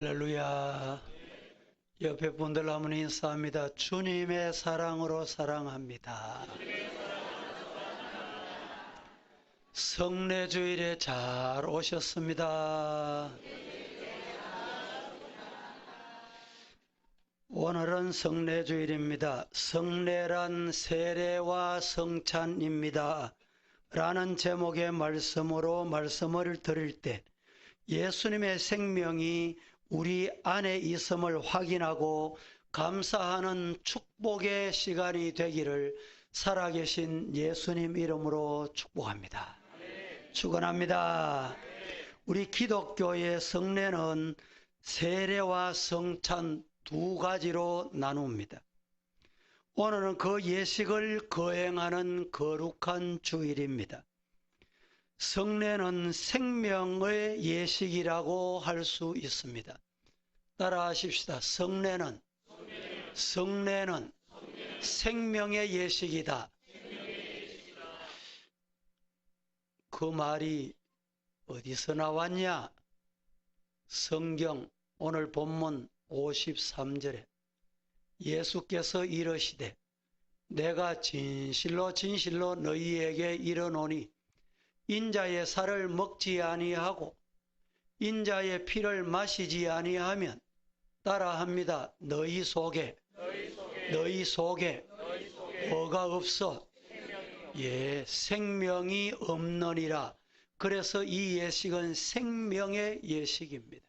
할렐루야. 옆에 분들 한번 인사합니다. 주님의 사랑으로 사랑합니다. 성례주일에 잘 오셨습니다. 오늘은 성례주일입니다. 성례란 세례와 성찬입니다. 라는 제목의 말씀으로 말씀을 드릴 때 예수님의 생명이 우리 안에 있음을 확인하고 감사하는 축복의 시간이 되기를 살아계신 예수님 이름으로 축복합니다. 축원합니다. 우리 기독교의 성례는 세례와 성찬 두 가지로 나눕니다. 오늘은 그 예식을 거행하는 거룩한 주일입니다. 성례는 생명의 예식이라고 할 수 있습니다. 따라 하십시다. 성례는 생명의 예식이다. 그 말이 어디서 나왔냐? 성경 오늘 본문 53절에 예수께서 이르시되 내가 진실로 진실로 너희에게 이르노니 인자의 살을 먹지 아니하고 인자의 피를 마시지 아니하면 따라합니다. 너희 속에 뭐가 없어? 생명이 없느니라. 그래서 이 예식은 생명의 예식입니다.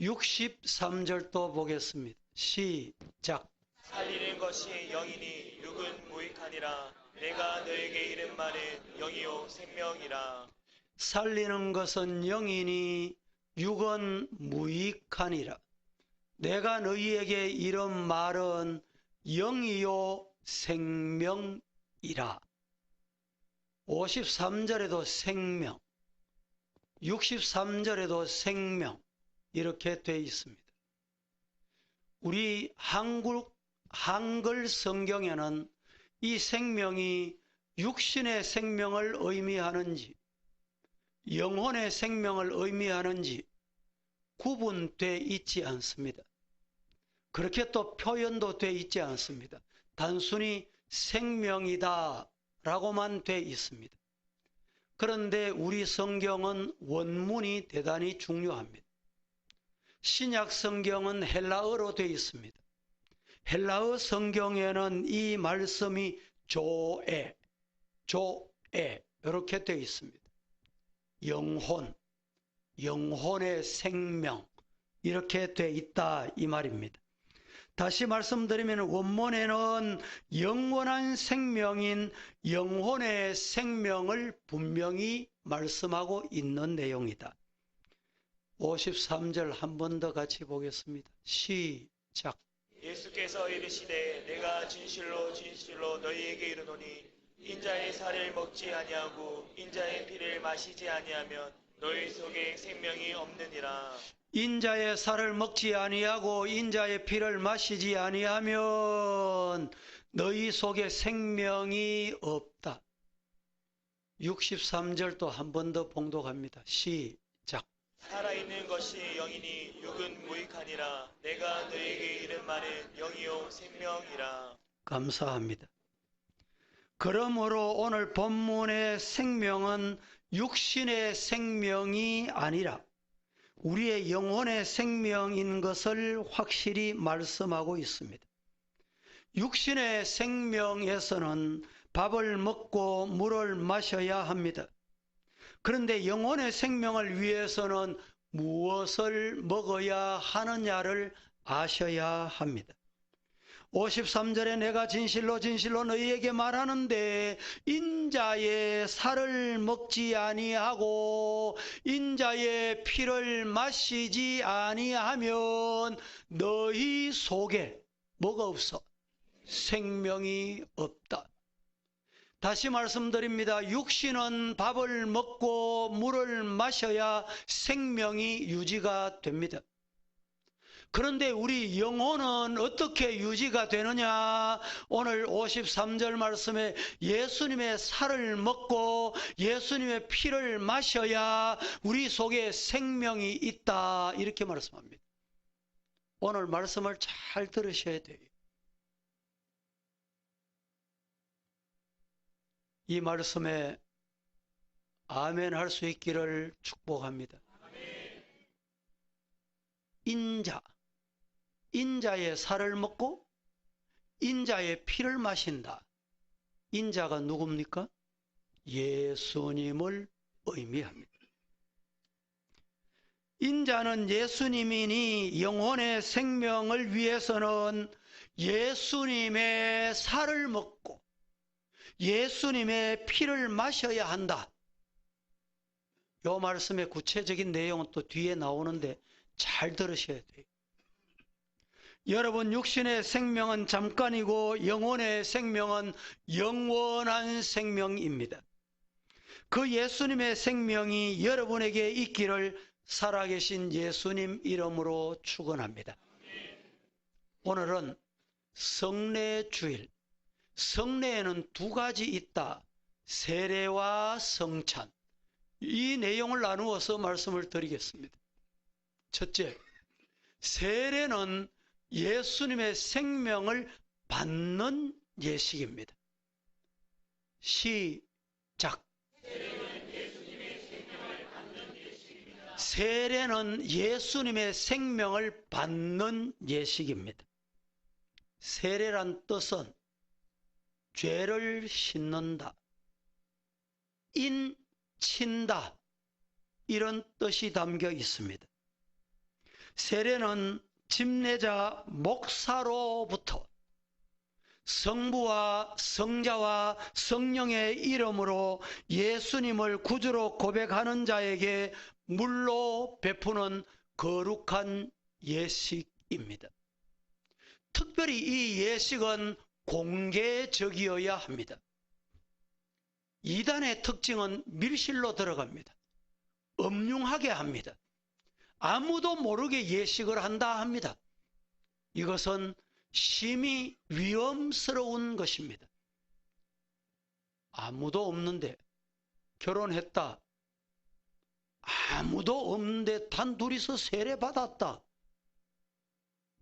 63절도 보겠습니다. 시작. 살리는 것이 영이니 육은 무익하니라. 내가 너에게 이른 말은 영이요 생명이라. 살리는 것은 영이니 육은 무익하니라. 내가 너희에게 이른 말은 영이요 생명이라. 53절에도 생명, 63절에도 생명 이렇게 되어 있습니다. 우리 한글 성경에는 이 생명이 육신의 생명을 의미하는지 영혼의 생명을 의미하는지 구분되어 있지 않습니다. 그렇게 또 표현도 되어 있지 않습니다. 단순히 생명이다 라고만 되어 있습니다. 그런데 우리 성경은 원문이 대단히 중요합니다. 신약 성경은 헬라어로 되어 있습니다. 헬라어 성경에는 이 말씀이 조에 이렇게 되어 있습니다. 영혼의 생명 이렇게 되어 있다 이 말입니다. 다시 말씀드리면 원문에는 영원한 생명인 영혼의 생명을 분명히 말씀하고 있는 내용이다. 53절 한 번 더 같이 보겠습니다. 시작. 예수께서 이르시되 내가 진실로 진실로 너희에게 이르노니 인자의 살을 먹지 아니하고 인자의 피를 마시지 아니하면 너희 속에 생명이 없느니라. 인자의 살을 먹지 아니하고 인자의 피를 마시지 아니하면 너희 속에 생명이 없다. 63절도 한 번 더 봉독합니다. 시작. 살아있는 것이 영이니 육은 무익하니라. 내가 너희에게 이른 말은 영이요 생명이라. 감사합니다. 그러므로 오늘 본문의 생명은 육신의 생명이 아니라 우리의 영혼의 생명인 것을 확실히 말씀하고 있습니다. 육신의 생명에서는 밥을 먹고 물을 마셔야 합니다. 그런데 영혼의 생명을 위해서는 무엇을 먹어야 하느냐를 아셔야 합니다. 53절에 내가 진실로 진실로 너희에게 말하는데 인자의 살을 먹지 아니하고 인자의 피를 마시지 아니하면 너희 속에 뭐가 없어? 생명이 없다. 다시 말씀드립니다. 육신은 밥을 먹고 물을 마셔야 생명이 유지가 됩니다. 그런데 우리 영혼은 어떻게 유지가 되느냐? 오늘 53절 말씀에 예수님의 살을 먹고 예수님의 피를 마셔야 우리 속에 생명이 있다 이렇게 말씀합니다. 오늘 말씀을 잘 들으셔야 돼요. 이 말씀에 아멘 할 수 있기를 축복합니다. 인자의 살을 먹고 인자의 피를 마신다. 인자가 누굽니까? 예수님을 의미합니다. 인자는 예수님이니 영혼의 생명을 위해서는 예수님의 살을 먹고 예수님의 피를 마셔야 한다. 이 말씀의 구체적인 내용은 또 뒤에 나오는데 잘 들으셔야 돼요. 여러분, 육신의 생명은 잠깐이고 영혼의 생명은 영원한 생명입니다. 그 예수님의 생명이 여러분에게 있기를 살아계신 예수님 이름으로 축원합니다. 오늘은 성례주일. 성례에는 두 가지 있다. 세례와 성찬. 이 내용을 나누어서 말씀을 드리겠습니다. 첫째, 세례는 예수님의 생명을 받는 예식입니다. 시작. 세례는 예수님의 생명을 받는 예식입니다. 세례란 뜻은 죄를 씻는다, 인친다, 이런 뜻이 담겨 있습니다. 세례는 집례자 목사로부터 성부와 성자와 성령의 이름으로 예수님을 구주로 고백하는 자에게 물로 베푸는 거룩한 예식입니다. 특별히 이 예식은 공개적이어야 합니다. 이단의 특징은 밀실로 들어갑니다. 엄중하게 합니다. 아무도 모르게 예식을 한다 합니다. 이것은 심히 위험스러운 것입니다. 아무도 없는데 결혼했다. 아무도 없는데 단 둘이서 세례받았다.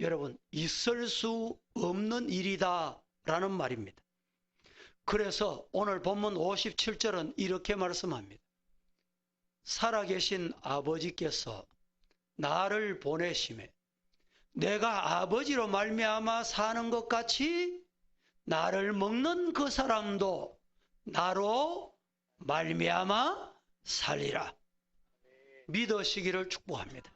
여러분, 있을 수 없는 일이다 라는 말입니다. 그래서 오늘 본문 57절은 이렇게 말씀합니다. 살아계신 아버지께서 나를 보내심에 내가 아버지로 말미암아 사는 것 같이 나를 먹는 그 사람도 나로 말미암아 살리라. 믿으시기를 축복합니다.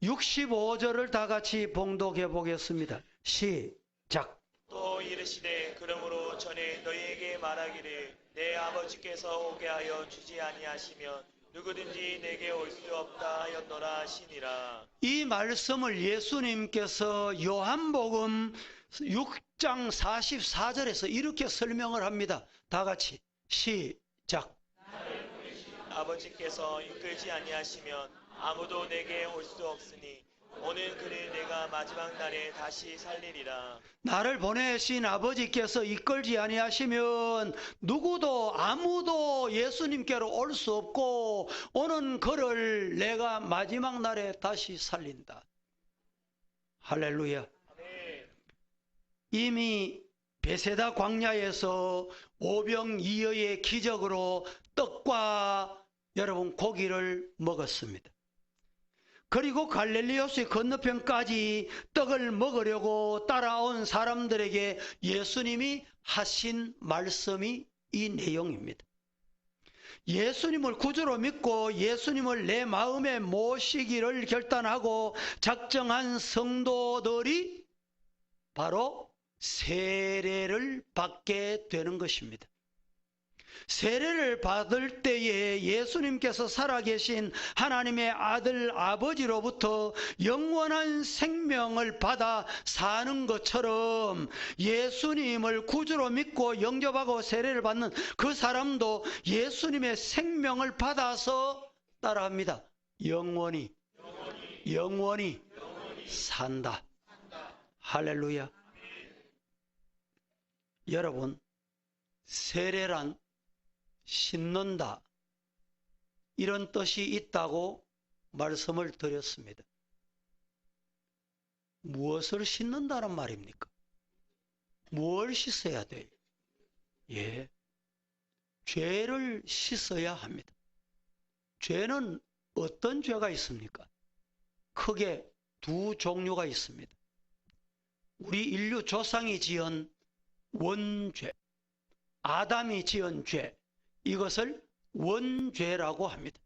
65절을 다 같이 봉독해 보겠습니다. 시작. 또 이르시되 그러므로 전에 너희에게 말하기를 내 아버지께서 오게 하여 주지 아니하시면 누구든지 내게 올 수 없다 하였노라 하시니라. 이 말씀을 예수님께서 요한복음 6장 44절에서 이렇게 설명을 합니다. 다 같이 시작. 아버지께서 이끌지 아니하시면 아무도 내게 올 수 없으니 오늘 그를 내가 마지막 날에 다시 살리리라. 나를 보내신 아버지께서 이끌지 아니하시면 누구도 아무도 예수님께로 올 수 없고 오는 그를 내가 마지막 날에 다시 살린다. 할렐루야. 이미 베세다 광야에서 오병이어의 기적으로 떡과 여러분 고기를 먹었습니다. 그리고 갈릴리 호수의 건너편까지 떡을 먹으려고 따라온 사람들에게 예수님이 하신 말씀이 이 내용입니다. 예수님을 구주로 믿고 예수님을 내 마음에 모시기를 결단하고 작정한 성도들이 바로 세례를 받게 되는 것입니다. 세례를 받을 때에 예수님께서 살아계신 하나님의 아들 아버지로부터 영원한 생명을 받아 사는 것처럼 예수님을 구주로 믿고 영접하고 세례를 받는 그 사람도 예수님의 생명을 받아서 따라합니다. 영원히 산다. 할렐루야. 여러분, 세례란 씻는다, 이런 뜻이 있다고 말씀을 드렸습니다. 무엇을 씻는다는 말입니까? 무엇을 씻어야 돼요? 예, 죄를 씻어야 합니다. 죄는 어떤 죄가 있습니까? 크게 두 종류가 있습니다. 우리 인류 조상이 지은 원죄, 아담이 지은 죄, 이것을 원죄라고 합니다.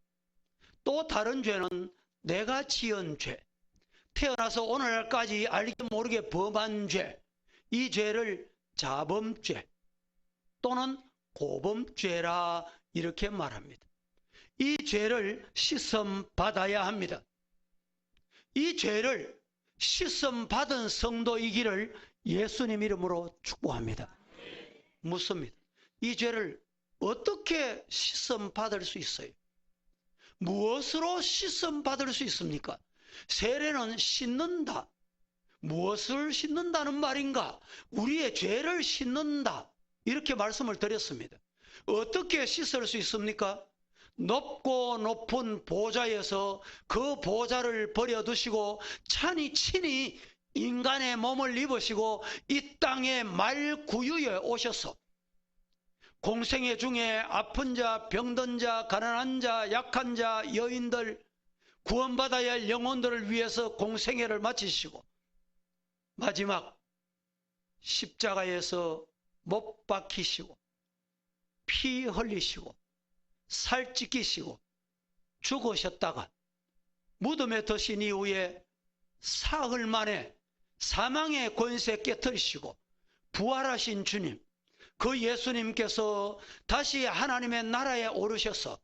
또 다른 죄는 내가 지은 죄, 태어나서 오늘날까지 알게 모르게 범한 죄, 이 죄를 자범죄 또는 고범죄라 이렇게 말합니다. 이 죄를 씻음 받아야 합니다. 이 죄를 씻음 받은 성도이기를 예수님 이름으로 축복합니다. 묻습니다. 이 죄를 어떻게 씻음 받을 수 있어요? 무엇으로 씻음 받을 수 있습니까? 세례는 씻는다. 무엇을 씻는다는 말인가? 우리의 죄를 씻는다. 이렇게 말씀을 드렸습니다. 어떻게 씻을 수 있습니까? 높고 높은 보좌에서 그 보좌를 버려두시고 친히 인간의 몸을 입으시고 이 땅의 말구유에 오셔서 공생애 중에 아픈 자, 병든 자, 가난한 자, 약한 자, 여인들, 구원받아야 할 영혼들을 위해서 공생애를 마치시고 마지막 십자가에서 못 박히시고 피 흘리시고 살 찢기시고 죽으셨다가 무덤에 드신 이후에 사흘 만에 사망의 권세 깨뜨리시고 부활하신 주님, 그 예수님께서 다시 하나님의 나라에 오르셔서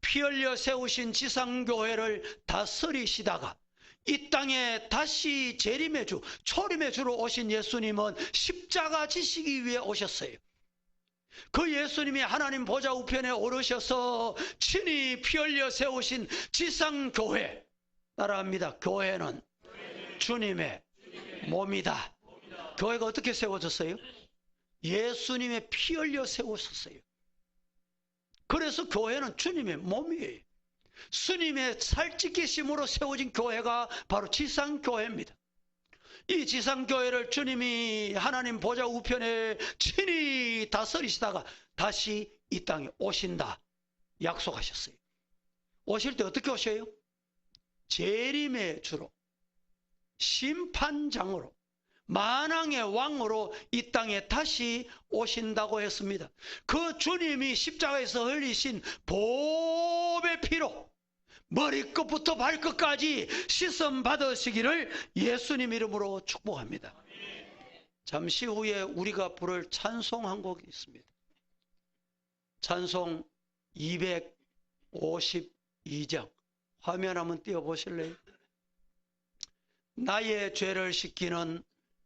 피 흘려 세우신 지상교회를 다스리시다가 이 땅에 다시 재림의 주, 초림의 주로 오신 예수님은 십자가 지시기 위해 오셨어요. 그 예수님이 하나님 보좌 우편에 오르셔서 친히 피 흘려 세우신 지상교회, 따라합니다. 교회는 주님의 몸이다. 교회가 어떻게 세워졌어요? 예수님의 피 흘려 세우셨어요. 그래서 교회는 주님의 몸이에요. 스님의 살찌기심으로 세워진 교회가 바로 지상교회입니다. 이 지상교회를 주님이 하나님 보좌 우편에 친히 다스리시다가 다시 이 땅에 오신다 약속하셨어요. 오실 때 어떻게 오셔요? 재림의 주로, 심판장으로, 만왕의 왕으로 이 땅에 다시 오신다고 했습니다. 그 주님이 십자가에서 흘리신 보배의 피로 머리끝부터 발끝까지 씻음 받으시기를 예수님 이름으로 축복합니다. 잠시 후에 우리가 부를 찬송 한 곡이 있습니다. 찬송 252장 화면 한번 띄워보실래요? 나의 죄를 씻기는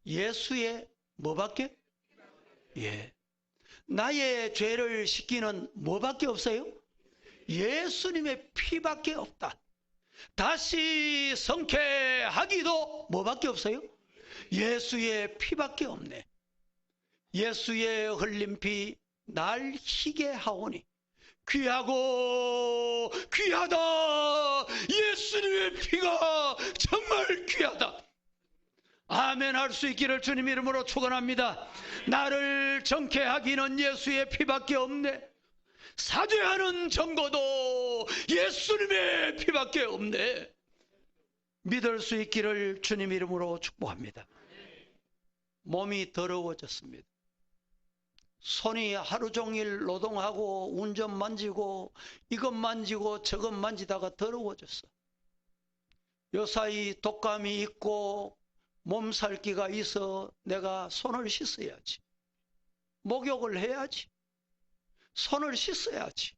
예수의 뭐밖에? 예. 나의 죄를 씻기는 뭐밖에 없어요? 예수님의 피밖에 없다. 다시 성쾌하기도 뭐밖에 없어요? 예수의 피밖에 없네. 예수의 흘린 피 날 희게 하오니 귀하고 귀하다. 예수님의 피가 정말 귀하다. 아멘 할 수 있기를 주님 이름으로 축원합니다. 나를 정케하기는 예수의 피밖에 없네. 사죄하는 증거도 예수님의 피밖에 없네. 믿을 수 있기를 주님 이름으로 축복합니다. 몸이 더러워졌습니다. 손이 하루 종일 노동하고 운전 만지고 이것 만지고 저것 만지다가 더러워졌어. 요사이 독감이 있고 몸살기가 있어 내가 손을 씻어야지. 목욕을 해야지. 손을 씻어야지.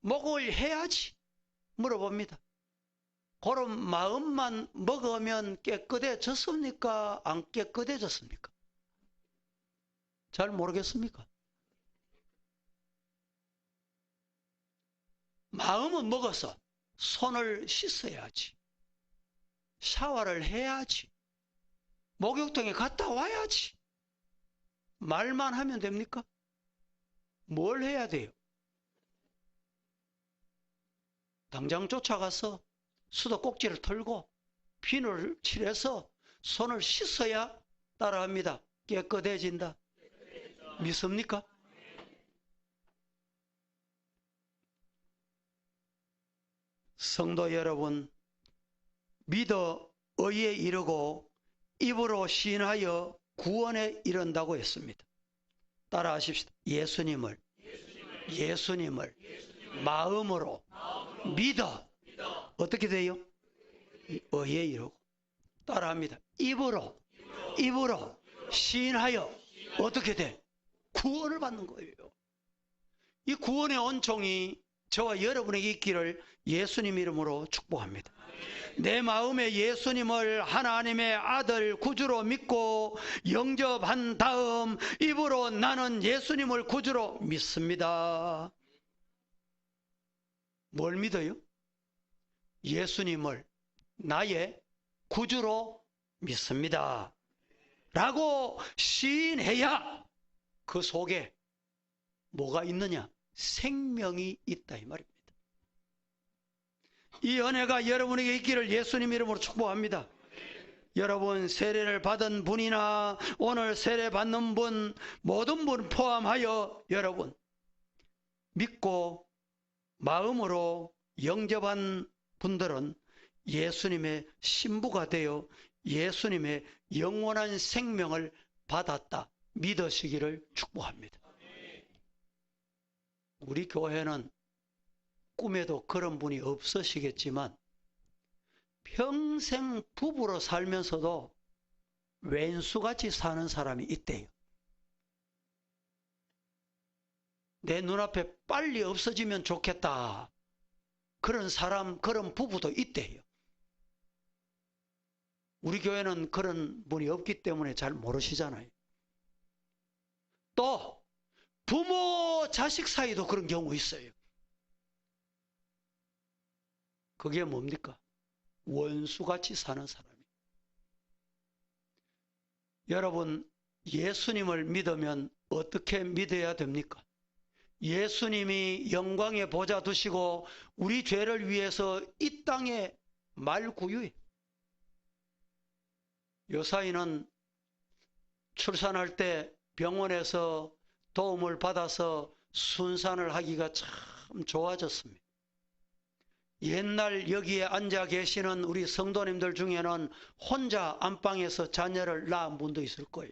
목을 해야지. 물어봅니다. 그런 마음만 먹으면 깨끗해졌습니까? 안 깨끗해졌습니까? 잘 모르겠습니까? 마음은 먹어서 손을 씻어야지. 샤워를 해야지. 목욕탕에 갔다 와야지. 말만 하면 됩니까? 뭘 해야 돼요? 당장 쫓아가서 수도꼭지를 털고 비누를 칠해서 손을 씻어야 따라합니다. 깨끗해진다. 믿습니까? 성도 여러분, 믿어 의에 이르고 입으로 시인하여 구원에 이른다고 했습니다. 따라하십시다. 예수님을 마음으로 믿어. 어떻게 돼요? 의에 이르고. 따라합니다. 입으로 시인하여 어떻게 돼? 구원을 받는 거예요. 이 구원의恩총이 저와 여러분에게 있기를 예수님 이름으로 축복합니다. 내 마음에 예수님을 하나님의 아들 구주로 믿고 영접한 다음 입으로 나는 예수님을 구주로 믿습니다. 뭘 믿어요? 예수님을 나의 구주로 믿습니다. 라고 시인해야 그 속에 뭐가 있느냐? 생명이 있다 이 말입니다. 이 은혜가 여러분에게 있기를 예수님 이름으로 축복합니다. 여러분 세례를 받은 분이나 오늘 세례 받는 분 모든 분 포함하여 여러분 믿고 마음으로 영접한 분들은 예수님의 신부가 되어 예수님의 영원한 생명을 받았다 믿으시기를 축복합니다. 우리 교회는 꿈에도 그런 분이 없으시겠지만 평생 부부로 살면서도 왼수같이 사는 사람이 있대요. 내 눈앞에 빨리 없어지면 좋겠다. 그런 사람, 그런 부부도 있대요. 우리 교회는 그런 분이 없기 때문에 잘 모르시잖아요. 또 부모 자식 사이도 그런 경우 있어요. 그게 뭡니까? 원수같이 사는 사람이. 여러분 예수님을 믿으면 어떻게 믿어야 됩니까? 예수님이 영광의 보좌 두시고 우리 죄를 위해서 이 땅에 말구유에 요사이는 출산할 때 병원에서 도움을 받아서 순산을 하기가 참 좋아졌습니다. 옛날 여기에 앉아 계시는 우리 성도님들 중에는 혼자 안방에서 자녀를 낳은 분도 있을 거예요.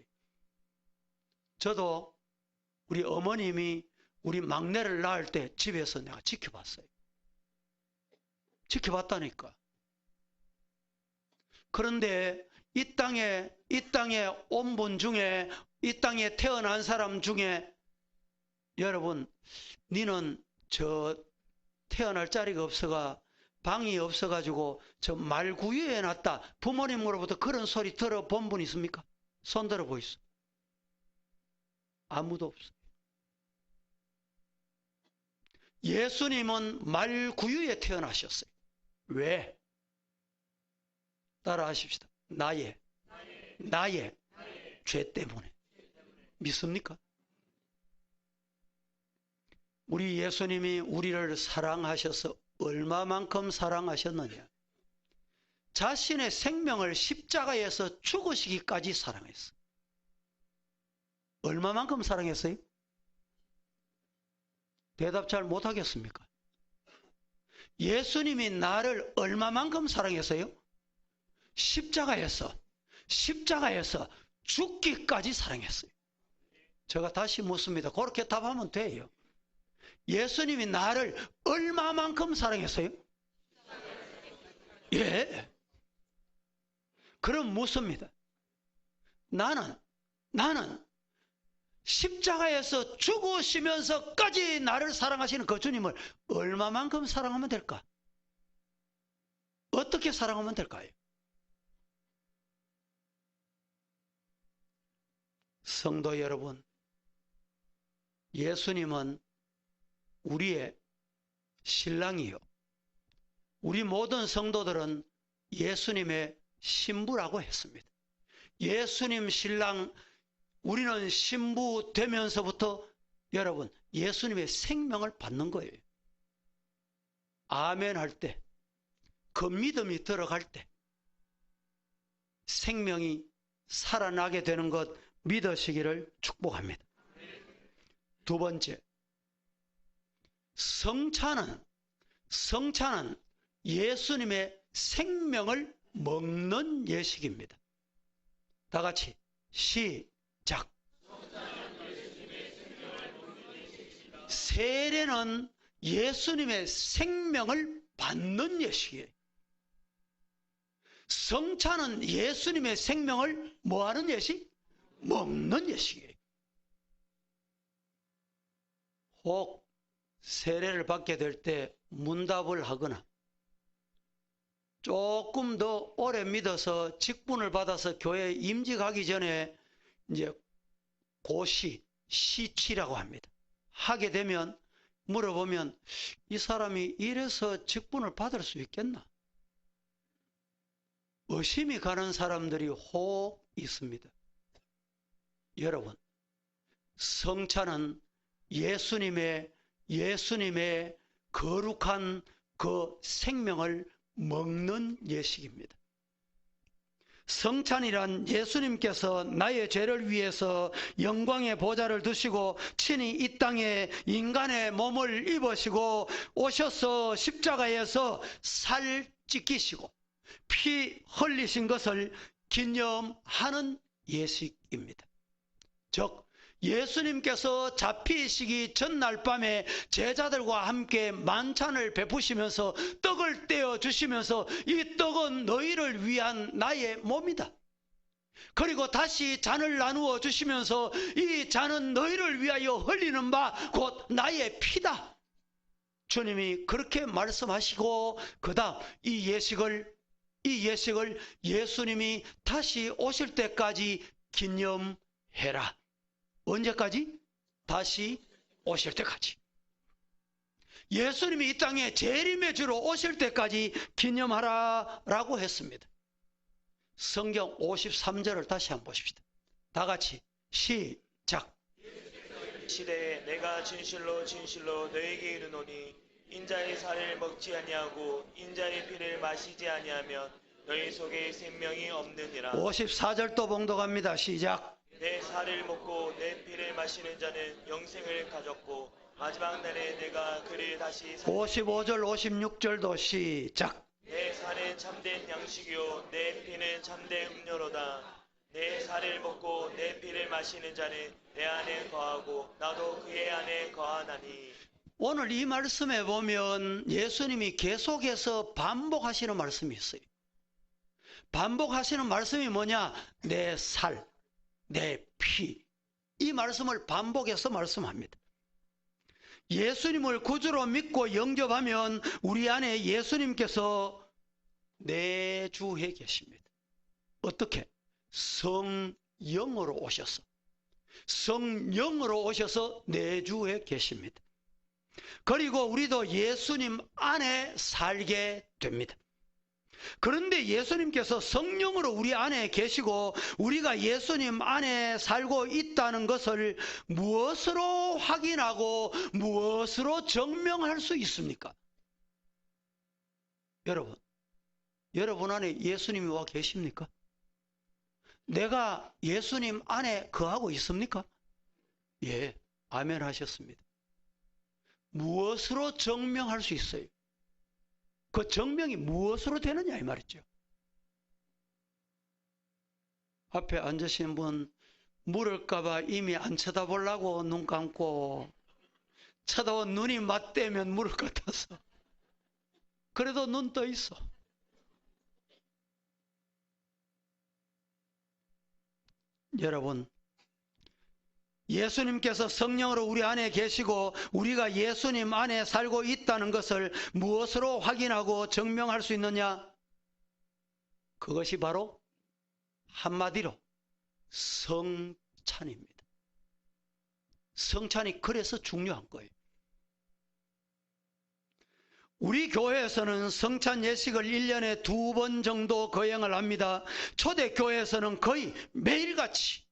저도 우리 어머님이 우리 막내를 낳을 때 집에서 내가 지켜봤어요. 지켜봤다니까. 그런데 이 땅에 온 분 중에 이 땅에 태어난 사람 중에 여러분 니는 저 태어날 자리가 없어가 방이 없어가지고 저 말구유에 놨다. 부모님으로부터 그런 소리 들어본 분 있습니까? 손 들어 보이소. 아무도 없어요. 예수님은 말구유에 태어나셨어요. 왜? 따라하십시다. 나의 죄 때문에. 믿습니까? 우리 예수님이 우리를 사랑하셔서 얼마만큼 사랑하셨느냐? 자신의 생명을 십자가에서 죽으시기까지 사랑했어요. 얼마만큼 사랑했어요? 대답 잘 못하겠습니까? 예수님이 나를 얼마만큼 사랑했어요? 십자가에서 죽기까지 사랑했어요. 제가 다시 묻습니다. 그렇게 답하면 돼요. 예수님이 나를 얼마만큼 사랑했어요? 예. 그럼 묻습니다. 나는 십자가에서 죽으시면서까지 나를 사랑하시는 그 주님을 얼마만큼 사랑하면 될까? 어떻게 사랑하면 될까요? 성도 여러분, 예수님은 우리의 신랑이요. 우리 모든 성도들은 예수님의 신부라고 했습니다. 예수님 신랑, 우리는 신부 되면서부터 여러분 예수님의 생명을 받는 거예요. 아멘 할 때, 그 믿음이 들어갈 때 생명이 살아나게 되는 것 믿으시기를 축복합니다. 두 번째, 성찬은 예수님의 생명을 먹는 예식입니다. 다 같이 시작. 세례는 예수님의 생명을 받는 예식이에요. 성찬은 예수님의 생명을 뭐하는 예식? 먹는 예식이에요. 혹 세례를 받게 될 때 문답을 하거나 조금 더 오래 믿어서 직분을 받아서 교회에 임직하기 전에 이제 시치라고 합니다. 하게 되면 물어보면 이 사람이 이래서 직분을 받을 수 있겠나? 의심이 가는 사람들이 혹 있습니다. 여러분, 성찬은 예수님의 거룩한 그 생명을 먹는 예식입니다. 성찬이란 예수님께서 나의 죄를 위해서 영광의 보좌를 두시고 친히 이 땅에 인간의 몸을 입으시고 오셔서 십자가에서 살 찢기시고 피 흘리신 것을 기념하는 예식입니다. 즉 예수님께서 잡히시기 전날 밤에 제자들과 함께 만찬을 베푸시면서 떡을 떼어 주시면서 이 떡은 너희를 위한 나의 몸이다. 그리고 다시 잔을 나누어 주시면서 이 잔은 너희를 위하여 흘리는 바 곧 나의 피다. 주님이 그렇게 말씀하시고 그다음 이 예식을 예수님이 다시 오실 때까지 기념해라. 언제까지? 다시 오실 때까지. 예수님이 이 땅에 재림의 주로 오실 때까지 기념하라 라고 했습니다. 성경 53절을 다시 한번 보십시다. 다 같이 시작. 시대에 내가 진실로 너에게 이르노니 인자의 살을 먹지 아니하고 인자의 피를 마시지 아니하면 너희 속에 생명이 없느니라. 54절 또 봉독합니다. 시작. 내 살을 먹고 내 피를 마시는 자는 영생을 가졌고 마지막 날에 내가 그를 다시 55절 56절도 시작. 내 살은 참된 양식이요 내 피는 참된 음료로다. 내 살을 먹고 내 피를 마시는 자는 내 안에 거하고 나도 그의 안에 거하나니. 오늘 이 말씀에 보면 예수님이 계속해서 반복하시는 말씀이 있어요. 반복하시는 말씀이 뭐냐? 내 살, 내 피. 이 말씀을 반복해서 말씀합니다. 예수님을 구주로 믿고 영접하면 우리 안에 예수님께서 내주해 계십니다. 어떻게? 성령으로 오셔서. 성령으로 오셔서 내주해 계십니다. 그리고 우리도 예수님 안에 살게 됩니다. 그런데 예수님께서 성령으로 우리 안에 계시고 우리가 예수님 안에 살고 있다는 것을 무엇으로 확인하고 무엇으로 증명할 수 있습니까? 여러분 안에 예수님이 와 계십니까? 내가 예수님 안에 거하고 있습니까? 예, 아멘 하셨습니다. 무엇으로 증명할 수 있어요? 그 증명이 무엇으로 되느냐 이 말이죠. 앞에 앉으신 분 물을까봐 이미 안 쳐다보려고 눈 감고 쳐다본 눈이 맞대면 물을 것 같아서 그래도 눈 떠 있어. 여러분, 예수님께서 성령으로 우리 안에 계시고 우리가 예수님 안에 살고 있다는 것을 무엇으로 확인하고 증명할 수 있느냐? 그것이 바로 한마디로 성찬입니다. 성찬이 그래서 중요한 거예요. 우리 교회에서는 성찬 예식을 1년에 2번 정도 거행을 합니다. 초대교회에서는 거의 매일같이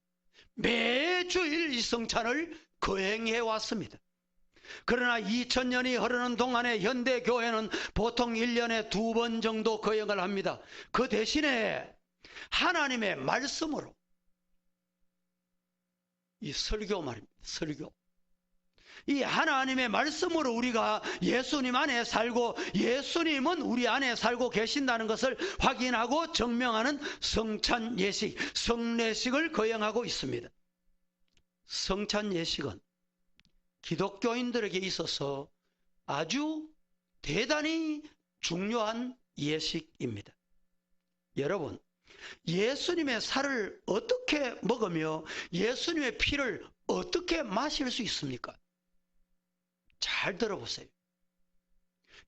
매주일 이 성찬을 거행해 왔습니다. 그러나 2000년이 흐르는 동안에 현대교회는 보통 1년에 2번 정도 거행을 합니다. 그 대신에 하나님의 말씀으로. 이 설교 말입니다. 설교. 이 하나님의 말씀으로 우리가 예수님 안에 살고 예수님은 우리 안에 살고 계신다는 것을 확인하고 증명하는 성찬 예식, 성례식을 거행하고 있습니다. 성찬 예식은 기독교인들에게 있어서 아주 대단히 중요한 예식입니다. 여러분, 예수님의 살을 어떻게 먹으며 예수님의 피를 어떻게 마실 수 있습니까? 잘 들어보세요.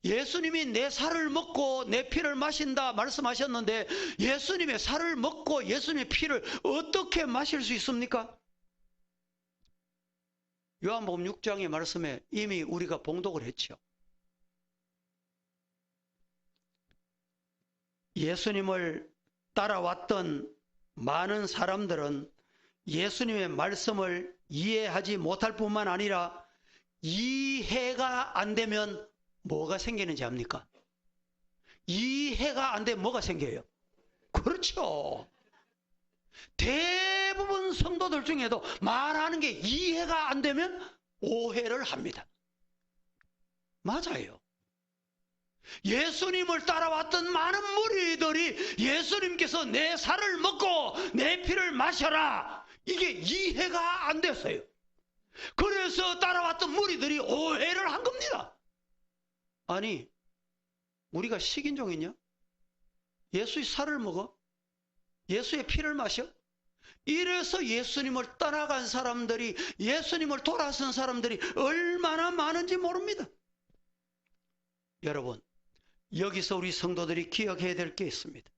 예수님이 내 살을 먹고 내 피를 마신다 말씀하셨는데 예수님의 살을 먹고 예수님의 피를 어떻게 마실 수 있습니까? 요한복음 6장의 말씀에 이미 우리가 봉독을 했죠. 예수님을 따라왔던 많은 사람들은 예수님의 말씀을 이해하지 못할 뿐만 아니라 이해가 안 되면 뭐가 생기는지 압니까? 이해가 안 되면 뭐가 생겨요? 그렇죠. 대부분 성도들 중에도 말하는 게 이해가 안 되면 오해를 합니다. 맞아요. 예수님을 따라왔던 많은 무리들이 예수님께서 내 살을 먹고 내 피를 마셔라, 이게 이해가 안 됐어요. 그래서 따라왔던 무리들이 오해를 한 겁니다. 아니, 우리가 식인종이냐? 예수의 살을 먹어? 예수의 피를 마셔? 이래서 예수님을 떠나간 사람들이, 예수님을 돌아선 사람들이 얼마나 많은지 모릅니다. 여러분, 여기서 우리 성도들이 기억해야 될 게 있습니다.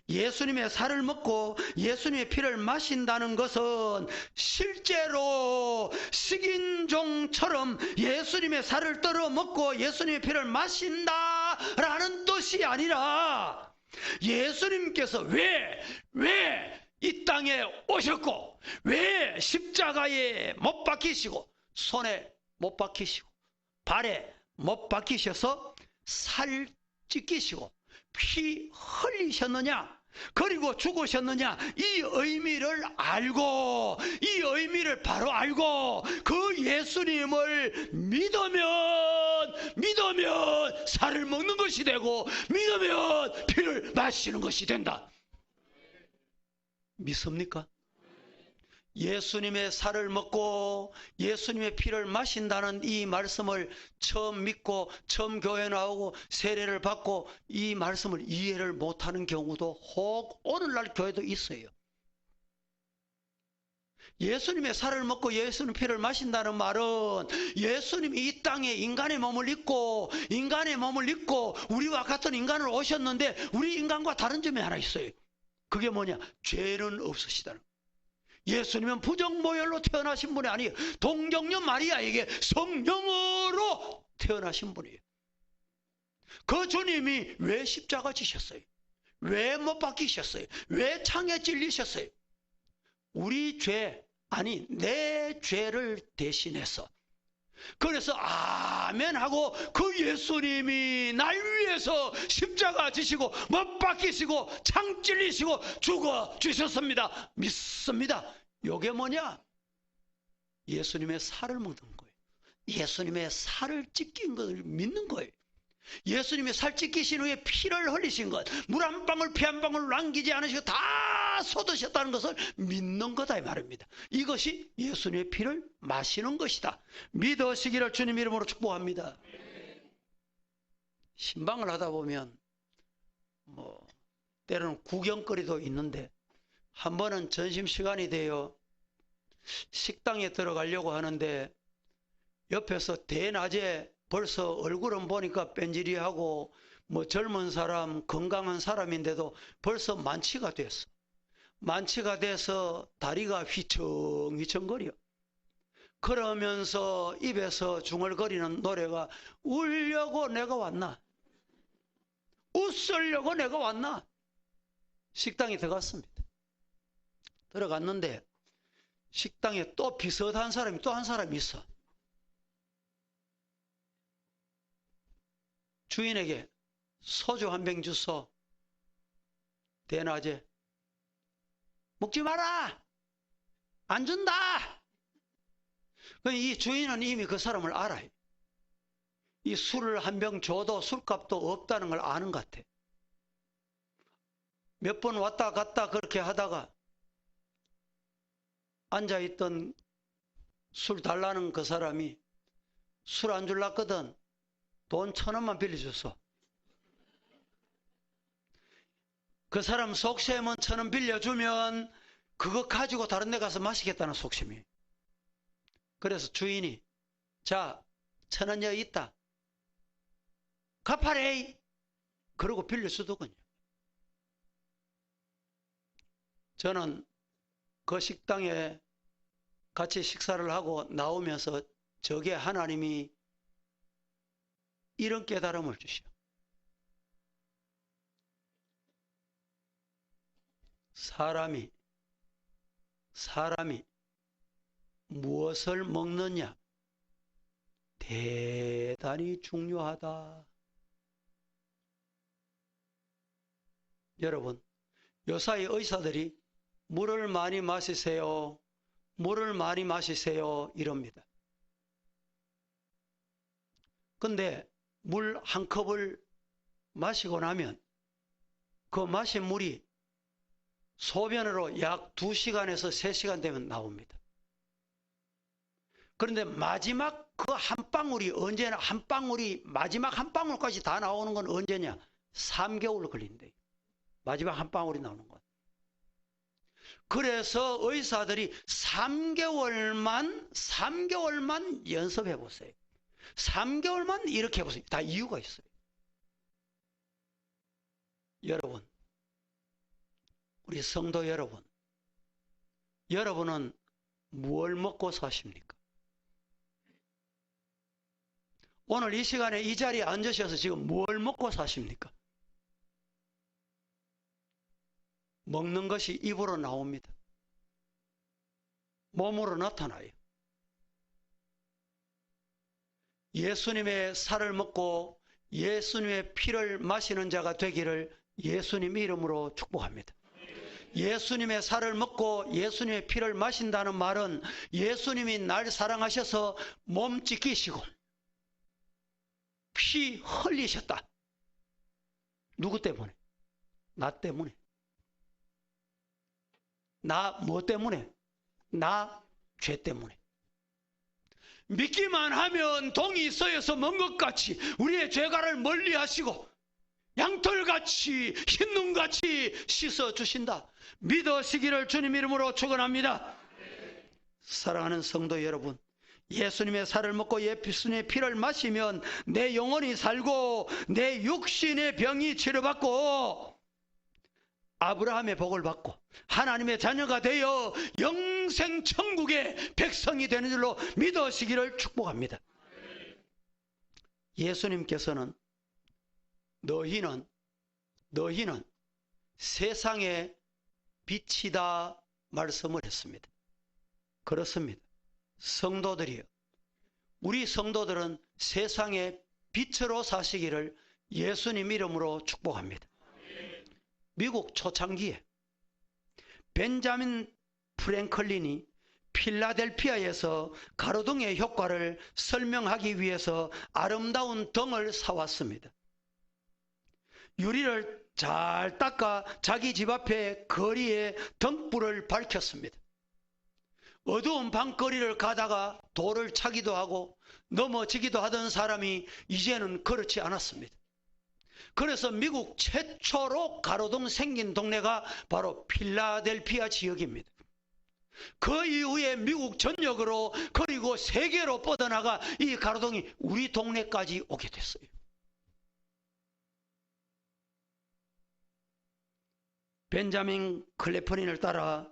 예수님의 살을 먹고 예수님의 피를 마신다는 것은 실제로 식인종처럼 예수님의 살을 떨어 먹고 예수님의 피를 마신다라는 뜻이 아니라 예수님께서 왜 이 땅에 오셨고 왜 십자가에 못 박히시고 손에 못 박히시고 발에 못 박히셔서 살 찢기시고 피 흘리셨느냐, 그리고 죽으셨느냐, 이 의미를 알고, 이 의미를 바로 알고 그 예수님을 믿으면 살을 먹는 것이 되고 믿으면 피를 마시는 것이 된다. 믿습니까? 예수님의 살을 먹고 예수님의 피를 마신다는 이 말씀을 처음 믿고 처음 교회 나오고 세례를 받고 이 말씀을 이해를 못하는 경우도 혹 오늘날 교회도 있어요. 예수님의 살을 먹고 예수님의 피를 마신다는 말은 예수님이 이 땅에 인간의 몸을 입고 우리와 같은 인간을 오셨는데 우리 인간과 다른 점이 하나 있어요. 그게 뭐냐? 죄는 없으시다는 거예요. 예수님은 부정모혈로 태어나신 분이 아니에요. 동정녀 마리아에게 성령으로 태어나신 분이에요. 그 주님이 왜 십자가 지셨어요? 왜 못 박히셨어요? 왜 창에 찔리셨어요? 우리 죄, 아니 내 죄를 대신해서. 그래서 아멘 하고 그 예수님이 날 위해서 십자가 지시고 못 박히시고 창 찔리시고 죽어 주셨습니다. 믿습니다. 이게 뭐냐? 예수님의 살을 먹는 거예요. 예수님의 살을 찢긴 것을 믿는 거예요. 예수님의 살 찢기신 후에 피를 흘리신 것, 물 한 방울 피 한 방울 남기지 않으시고 다 쏟으셨다는 것을 믿는 거다 이 말입니다. 이것이 예수님의 피를 마시는 것이다. 믿으시기를 주님 이름으로 축복합니다. 신방을 하다 보면 때로는 구경거리도 있는데 한 번은 점심시간이 되어 식당에 들어가려고 하는데 옆에서 대낮에 벌써 얼굴은 보니까 뺀질이하고 젊은 사람, 건강한 사람인데도 벌써 만취가 됐어. 만취가 돼서 다리가 휘청휘청거려. 그러면서 입에서 중얼거리는 노래가 울려고 내가 왔나? 웃으려고 내가 왔나? 식당에 들어갔습니다. 들어갔는데 식당에 또 비슷한 사람이 또 한 사람이 있어. 주인에게 소주 한 병 주소. 대낮에 먹지 마라. 안 준다. 이 주인은 이미 그 사람을 알아요. 이 술을 한 병 줘도 술값도 없다는 걸 아는 것 같아. 몇 번 왔다 갔다 그렇게 하다가 앉아있던 술 달라는 그 사람이 술 안 줄랐거든. 돈 1,000원만 빌려줬어. 그 사람 속셈은 1,000원 빌려주면 그거 가지고 다른 데 가서 마시겠다는 속셈이. 그래서 주인이 자 1,000원 여기 있다. 갚아래. 그러고 빌려주더군요. 저는 그 식당에 같이 식사를 하고 나오면서 저게 하나님이 이런 깨달음을 주시오. 사람이 무엇을 먹느냐 대단히 중요하다. 여러분, 요사이 의사들이 물을 많이 마시세요. 물을 많이 마시세요. 이럽니다. 근데 물 한 컵을 마시고 나면 그 마신 물이 소변으로 약 2시간에서 3시간 되면 나옵니다. 그런데 마지막 그 한 방울이 언제나 마지막 한 방울까지 다 나오는 건 언제냐? 3개월 걸린대요. 마지막 한 방울이 나오는 건. 그래서 의사들이 3개월만 연습해 보세요. 3개월만 이렇게 해보세요. 다 이유가 있어요. 여러분, 우리 성도 여러분, 여러분은 무엇을 먹고 사십니까? 오늘 이 시간에 이 자리에 앉으셔서 지금 뭘 먹고 사십니까? 먹는 것이 입으로 나옵니다. 몸으로 나타나요. 예수님의 살을 먹고 예수님의 피를 마시는 자가 되기를 예수님 이름으로 축복합니다. 예수님의 살을 먹고 예수님의 피를 마신다는 말은 예수님이 날 사랑하셔서 몸 찢기시고 피 흘리셨다. 누구 때문에? 나 때문에. 나 뭐 때문에? 나 죄 때문에. 믿기만 하면 동이 쏘여서 먼 것 같이 우리의 죄가를 멀리 하시고 양털같이 흰눈같이 씻어주신다. 믿으시기를 주님 이름으로 축원합니다. 사랑하는 성도 여러분, 예수님의 살을 먹고 예수님의 피를 마시면 내 영혼이 살고 내 육신의 병이 치료받고 아브라함의 복을 받고 하나님의 자녀가 되어 영생 천국의 백성이 되는 줄로 믿으시기를 축복합니다. 예수님께서는 너희는 세상의 빛이다 말씀을 했습니다. 그렇습니다. 성도들이요. 우리 성도들은 세상의 빛으로 사시기를 예수님 이름으로 축복합니다. 미국 초창기에 벤자민 프랭클린이 필라델피아에서 가로등의 효과를 설명하기 위해서 아름다운 등을 사왔습니다. 유리를 잘 닦아 자기 집 앞에 거리에 등불을 밝혔습니다. 어두운 밤거리를 가다가 돌을 차기도 하고 넘어지기도 하던 사람이 이제는 그렇지 않았습니다. 그래서 미국 최초로 가로등 생긴 동네가 바로 필라델피아 지역입니다. 그 이후에 미국 전역으로 그리고 세계로 뻗어나가 이 가로등이 우리 동네까지 오게 됐어요. 벤자민 클래프린을 따라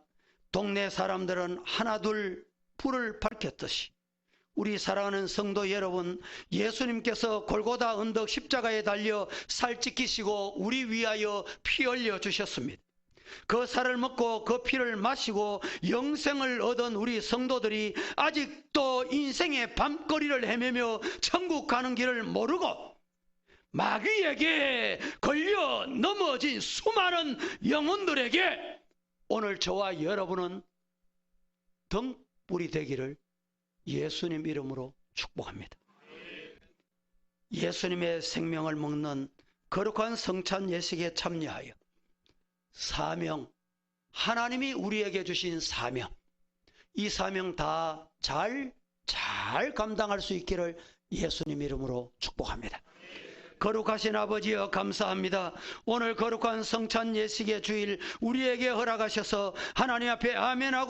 동네 사람들은 하나둘 불을 밝혔듯이 우리 사랑하는 성도 여러분, 예수님께서 골고다 언덕 십자가에 달려 살 찢기시고 우리 위하여 피 흘려 주셨습니다. 그 살을 먹고 그 피를 마시고 영생을 얻은 우리 성도들이 아직도 인생의 밤거리를 헤매며 천국 가는 길을 모르고 마귀에게 걸려 넘어진 수많은 영혼들에게 오늘 저와 여러분은 등불이 되기를 예수님 이름으로 축복합니다. 예수님의 생명을 먹는 거룩한 성찬 예식에 참여하여 사명, 하나님이 우리에게 주신 사명, 이 사명 다 잘 감당할 수 있기를 예수님 이름으로 축복합니다. 거룩하신 아버지여 감사합니다. 오늘 거룩한 성찬 예식의 주일 우리에게 허락하셔서 하나님 앞에 아멘하고